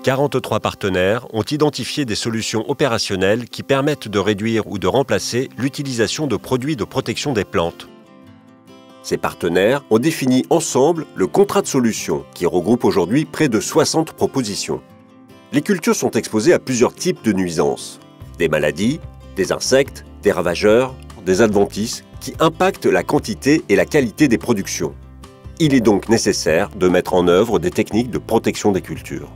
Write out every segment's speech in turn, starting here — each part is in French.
43 partenaires ont identifié des solutions opérationnelles qui permettent de réduire ou de remplacer l'utilisation de produits de protection des plantes. Ces partenaires ont défini ensemble le contrat de solution qui regroupe aujourd'hui près de 60 propositions. Les cultures sont exposées à plusieurs types de nuisances. Des maladies, des insectes, des ravageurs, des adventices qui impactent la quantité et la qualité des productions. Il est donc nécessaire de mettre en œuvre des techniques de protection des cultures.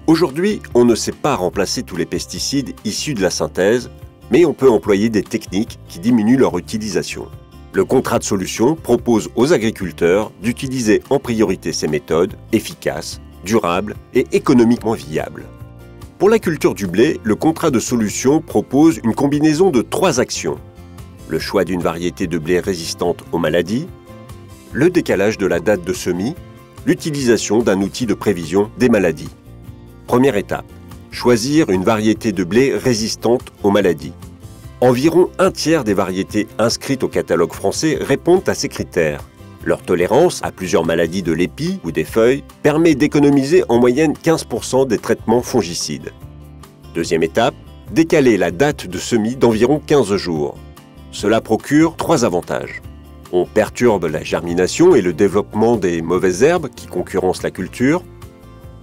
Aujourd'hui, on ne sait pas remplacer tous les pesticides issus de la synthèse, mais on peut employer des techniques qui diminuent leur utilisation. Le contrat de solution propose aux agriculteurs d'utiliser en priorité ces méthodes efficaces, durables et économiquement viables. Pour la culture du blé, le contrat de solution propose une combinaison de 3 actions. Le choix d'une variété de blé résistante aux maladies, le décalage de la date de semis, l'utilisation d'un outil de prévision des maladies. Première étape, choisir une variété de blé résistante aux maladies. Environ un tiers des variétés inscrites au catalogue français répondent à ces critères. Leur tolérance à plusieurs maladies de l'épi ou des feuilles permet d'économiser en moyenne 15% des traitements fongicides. Deuxième étape, décaler la date de semis d'environ 15 jours. Cela procure 3 avantages. On perturbe la germination et le développement des mauvaises herbes qui concurrencent la culture.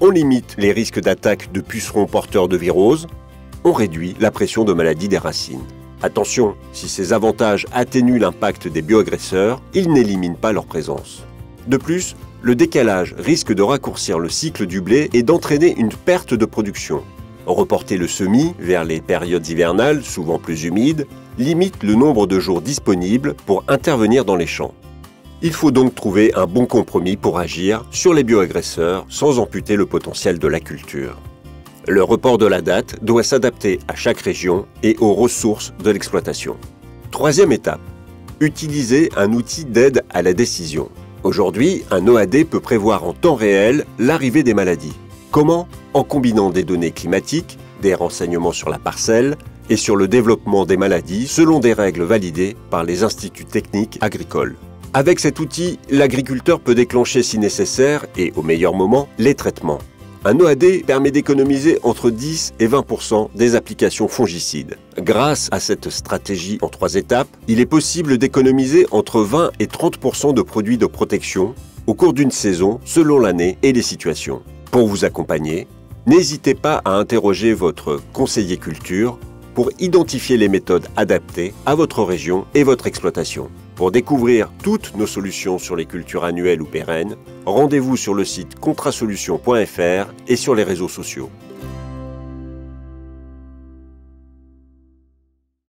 On limite les risques d'attaque de pucerons porteurs de viroses. On réduit la pression de maladie des racines. Attention, si ces avantages atténuent l'impact des bioagresseurs, ils n'éliminent pas leur présence. De plus, le décalage risque de raccourcir le cycle du blé et d'entraîner une perte de production. Reporter le semis vers les périodes hivernales, souvent plus humides, limite le nombre de jours disponibles pour intervenir dans les champs. Il faut donc trouver un bon compromis pour agir sur les bioagresseurs sans amputer le potentiel de la culture. Le report de la date doit s'adapter à chaque région et aux ressources de l'exploitation. Troisième étape, utiliser un outil d'aide à la décision. Aujourd'hui, un OAD peut prévoir en temps réel l'arrivée des maladies. Comment? En combinant des données climatiques, des renseignements sur la parcelle et sur le développement des maladies selon des règles validées par les instituts techniques agricoles. Avec cet outil, l'agriculteur peut déclencher si nécessaire et au meilleur moment les traitements. Un OAD permet d'économiser entre 10 et 20% des applications fongicides. Grâce à cette stratégie en 3 étapes, il est possible d'économiser entre 20 et 30% de produits de protection au cours d'une saison selon l'année et les situations. Pour vous accompagner, n'hésitez pas à interroger votre conseiller culture pour identifier les méthodes adaptées à votre région et votre exploitation. Pour découvrir toutes nos solutions sur les cultures annuelles ou pérennes, rendez-vous sur le site contrasolutions.fr et sur les réseaux sociaux.